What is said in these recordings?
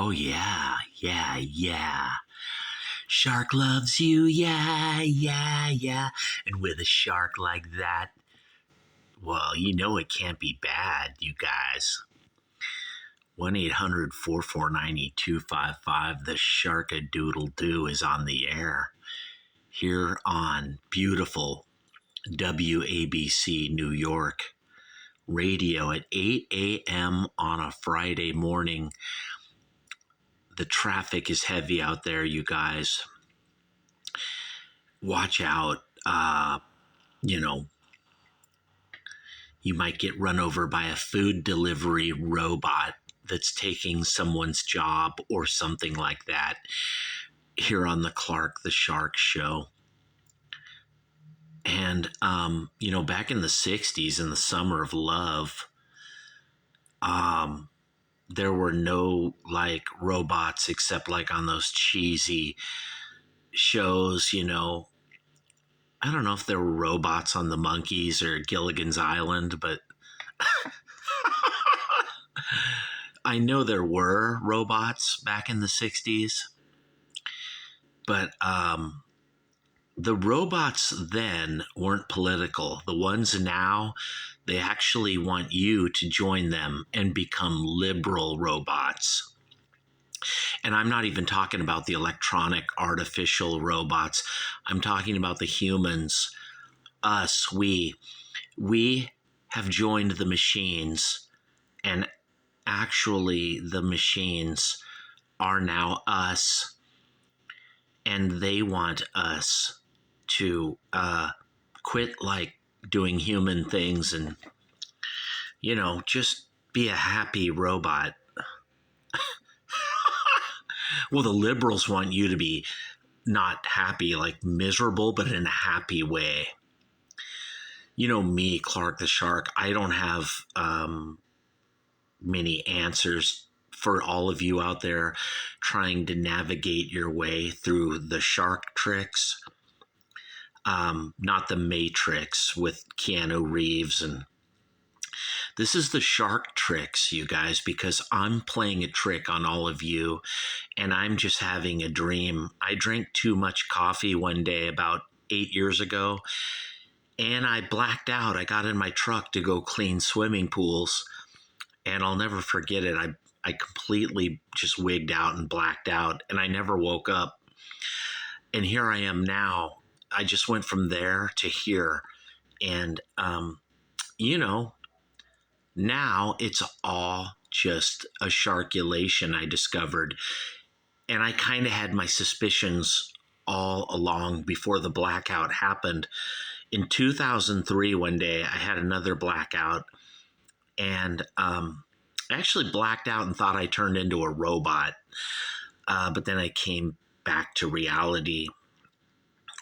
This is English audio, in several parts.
Oh, yeah, yeah, yeah. Shark loves you, yeah, yeah, yeah. And with a shark like that, well, you know it can't be bad, you guys. 1-800-449-8255. The Sharkadoodle-Doo is on the air here on beautiful WABC New York radio at 8 a.m. on a Friday morning. The traffic is heavy out there, you guys. Watch out. You might get run over by a food delivery robot that's taking someone's job or something like that here on the Clark the Shark Show. And, back in the 60s, in the summer of love, there were no robots except on those cheesy shows, I don't know if there were robots on the Monkees or Gilligan's Island, but I know there were robots back in the 60s. But the robots then weren't political. The ones now, they actually want you to join them and become liberal robots. And I'm not even talking about the electronic artificial robots. I'm talking about the humans, us, we. We have joined the machines, and actually the machines are now us, and they want us to quit doing human things and, just be a happy robot. Well, the liberals want you to be not happy, miserable, but in a happy way. Me, Clark the Shark, I don't have many answers for all of you out there trying to navigate your way through the shark tricks. Not the Matrix with Keanu Reeves. And this is the shark tricks, you guys, because I'm playing a trick on all of you, and I'm just having a dream. I drank too much coffee one day about 8 years ago, and I blacked out. I got in my truck to go clean swimming pools, and I'll never forget it. I completely just wigged out and blacked out, and I never woke up. And here I am now. I just went from there to here. And, now it's all just a sharkulation, I discovered. And I kind of had my suspicions all along before the blackout happened. In 2003, one day, I had another blackout. And I actually blacked out and thought I turned into a robot. But then I came back to reality,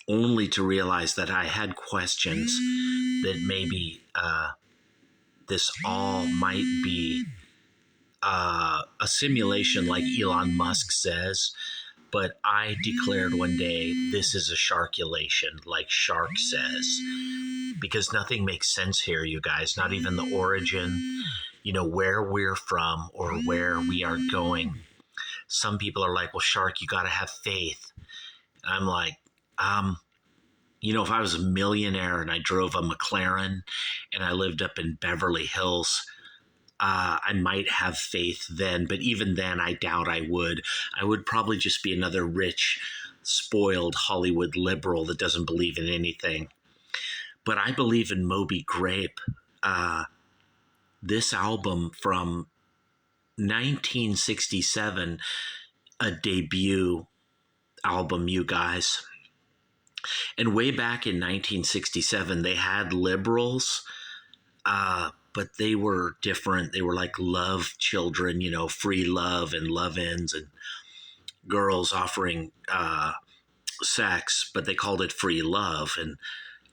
only to realize that I had questions that maybe this all might be a simulation like Elon Musk says. But I declared one day, this is a sharkulation, like Shark says, because nothing makes sense here, you guys, not even the origin, where we're from or where we are going. Some people are like, well, Shark, you got to have faith. And I'm like, if I was a millionaire and I drove a McLaren and I lived up in Beverly Hills, I might have faith then. But even then, I doubt I would. I would probably just be another rich, spoiled Hollywood liberal that doesn't believe in anything. But I believe in Moby Grape. This album from 1967, a debut album, you guys. And way back in 1967, they had liberals, but they were different. They were like love children, free love and love-ins, and girls offering sex, but they called it free love. And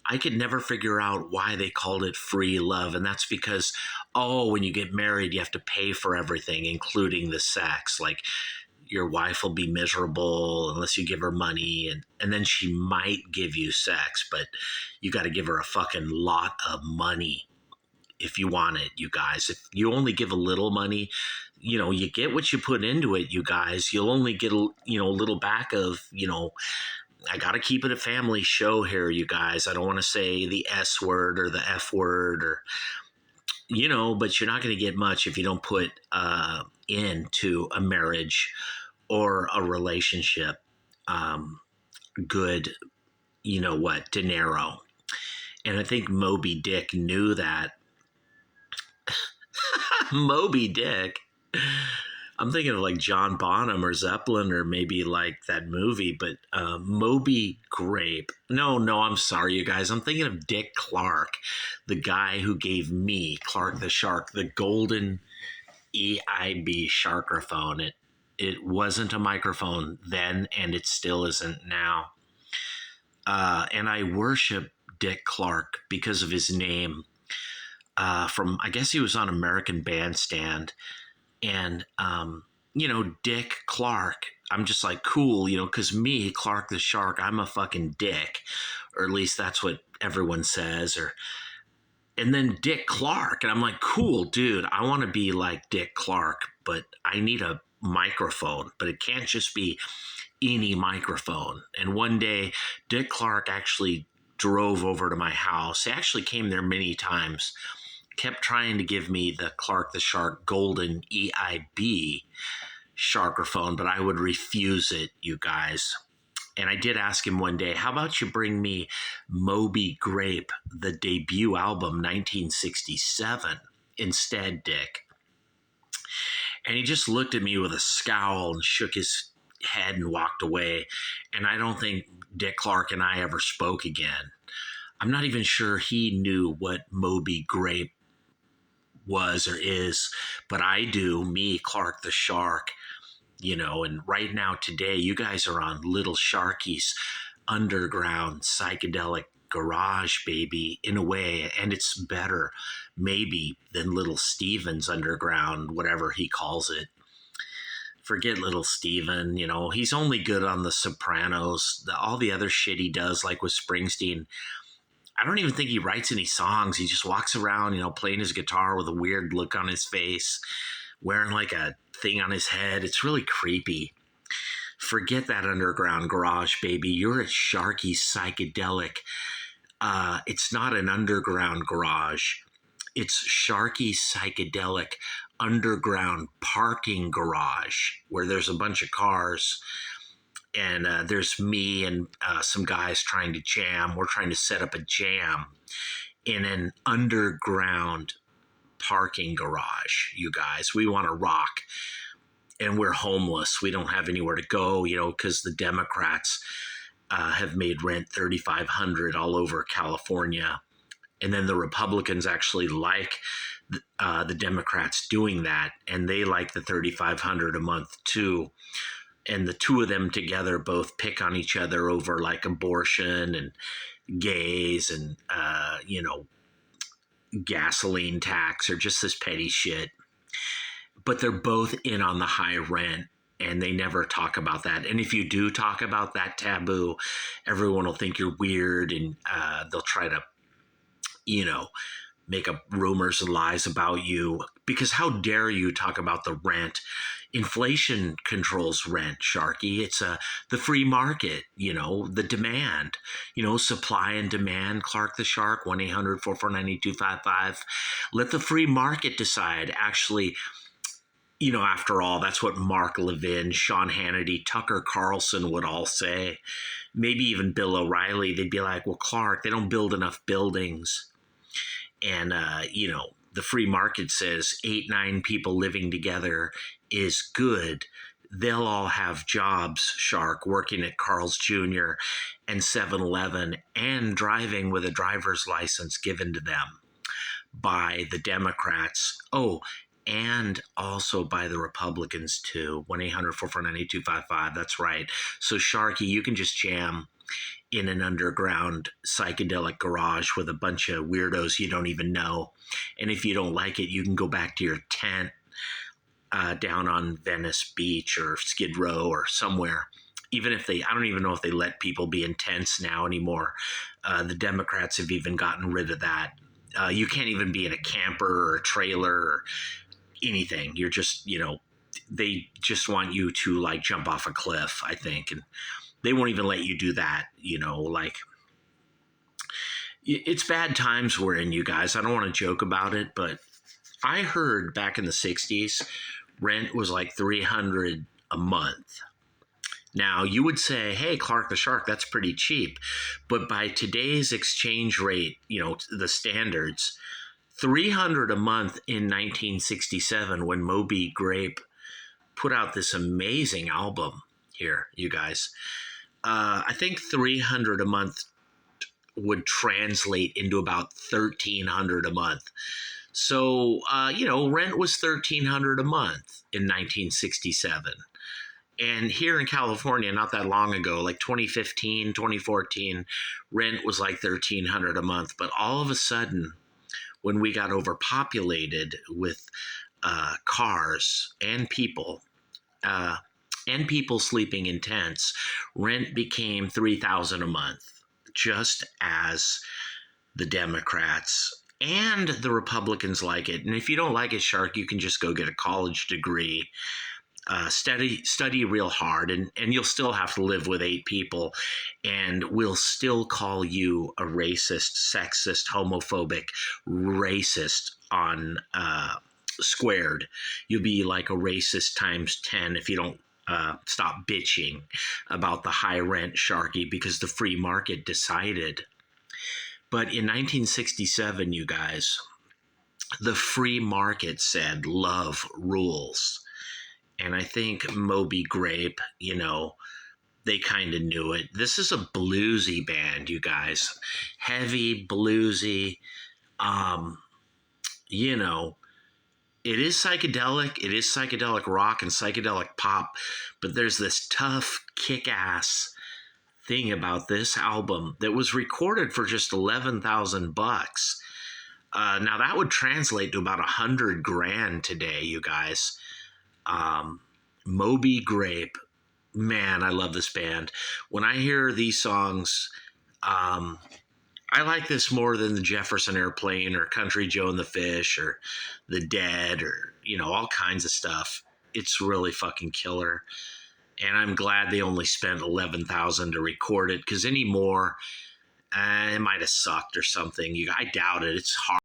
I could never figure out why they called it free love. And that's because, when you get married, you have to pay for everything, including the sex. Like, your wife will be miserable unless you give her money, and then she might give you sex, but you got to give her a fucking lot of money. if you want it, you guys. If you only give a little money, you get what you put into it, you guys. You'll only get a little back of, I got to keep it a family show here, you guys. I don't want to say the S word or the F word or, but you're not going to get much if you don't put into a marriage or a relationship good, dinero. And I think Moby Dick knew that. Moby Dick. I'm thinking of like John Bonham or Zeppelin or maybe like that movie, but Moby Grape. No, I'm sorry, you guys. I'm thinking of Dick Clark, the guy who gave me, Clark the Shark, the golden EIB sharkraphone. It wasn't a microphone then, and it still isn't now. And I worship Dick Clark because of his name. I guess he was on American Bandstand. And, Dick Clark, I'm just like, cool, because me, Clark the Shark, I'm a fucking dick. Or at least that's what everyone says. And then Dick Clark, and I'm like, cool, dude, I want to be like Dick Clark, but I need a microphone. But it can't just be any microphone. And one day, Dick Clark actually drove over to my house. He actually came there many times. Kept trying to give me the Clark the Shark golden EIB sharkraphone, but I would refuse it, you guys. And I did ask him one day, how about you bring me Moby Grape, the debut album, 1967, instead, Dick? And he just looked at me with a scowl and shook his head and walked away. And I don't think Dick Clark and I ever spoke again. I'm not even sure he knew what Moby Grape was or is, but I do, me, Clark the Shark, and right now today, you guys are on Little Sharky's underground psychedelic garage, baby, in a way, and it's better, maybe, than Little Steven's underground, whatever he calls it. Forget Little Steven, he's only good on The Sopranos. All the other shit he does, like with Springsteen, I don't even think he writes any songs. He just walks around, playing his guitar with a weird look on his face, wearing like a thing on his head. It's really creepy. Forget that underground garage, baby. You're at Sharky's Psychedelic. It's not an underground garage. It's Sharky's Psychedelic underground parking garage where there's a bunch of cars. And there's me and some guys trying to jam. We're trying to set up a jam in an underground parking garage, you guys. We want to rock. And we're homeless. We don't have anywhere to go, because the Democrats have made rent $3,500 all over California. And then the Republicans actually like the Democrats doing that. And they like the $3,500 a month, too. And the two of them together both pick on each other over like abortion and gays and, gasoline tax or just this petty shit. But they're both in on the high rent and they never talk about that. And if you do talk about that taboo, everyone will think you're weird and they'll try to, make up rumors and lies about you. Because how dare you talk about the rent? Inflation controls rent, Sharky. It's the free market, the demand, supply and demand. Clark the Shark, 1-800-449-8255. Let the free market decide. Actually, after all, that's what Mark Levin, Sean Hannity, Tucker Carlson would all say. Maybe even Bill O'Reilly. They'd be like, well, Clark, they don't build enough buildings. And, the free market says 8-9 people living together is good. They'll all have jobs, Shark, working at Carl's Jr. and 7-Eleven and driving with a driver's license given to them by the Democrats. Oh, and also by the Republicans, too. 1-800-449-8255. That's right. So, Sharky, you can just jam in an underground psychedelic garage with a bunch of weirdos you don't even know. And if you don't like it, you can go back to your tent down on Venice Beach or Skid Row or somewhere. Even if I don't even know if they let people be in tents now anymore. The Democrats have even gotten rid of that. You can't even be in a camper or a trailer or anything. You're just, they just want you to like jump off a cliff, I think. And they won't even let you do that, like it's bad times we're in, you guys. I don't want to joke about it, but I heard back in the 60s, rent was like 300 a month. Now, you would say, hey, Clark the Shark, that's pretty cheap. But by today's exchange rate, the standards, 300 a month in 1967 when Moby Grape put out this amazing album here, you guys. I think 300 a month would translate into about 1,300 a month. So, rent was 1,300 a month in 1967. And here in California, not that long ago, like 2015, 2014, rent was like 1,300 a month. But all of a sudden, when we got overpopulated with cars and people sleeping in tents, rent became 3,000 a month, just as the Democrats and the Republicans like it. And if you don't like it, Shark, you can just go get a college degree, study real hard, and you'll still have to live with 8 people, and we'll still call you a racist, sexist, homophobic, racist on squared. You'll be like a racist times 10 if you don't stop bitching about the high rent, Sharky, because the free market decided. But in 1967, you guys, the free market said love rules. And I think Moby Grape, they kind of knew it. This is a bluesy band, you guys. Heavy, bluesy. It is psychedelic. It is psychedelic rock and psychedelic pop. But there's this tough, kick-ass thing about this album that was recorded for just $11,000. Now that would translate to about $100,000 today, you guys. Moby Grape, man, I love this band. When I hear these songs, I like this more than the Jefferson Airplane or Country Joe and the Fish or The Dead or, all kinds of stuff. It's really fucking killer. And I'm glad they only spent $11,000 to record it, because any more, it might have sucked or something. I doubt it. It's hard.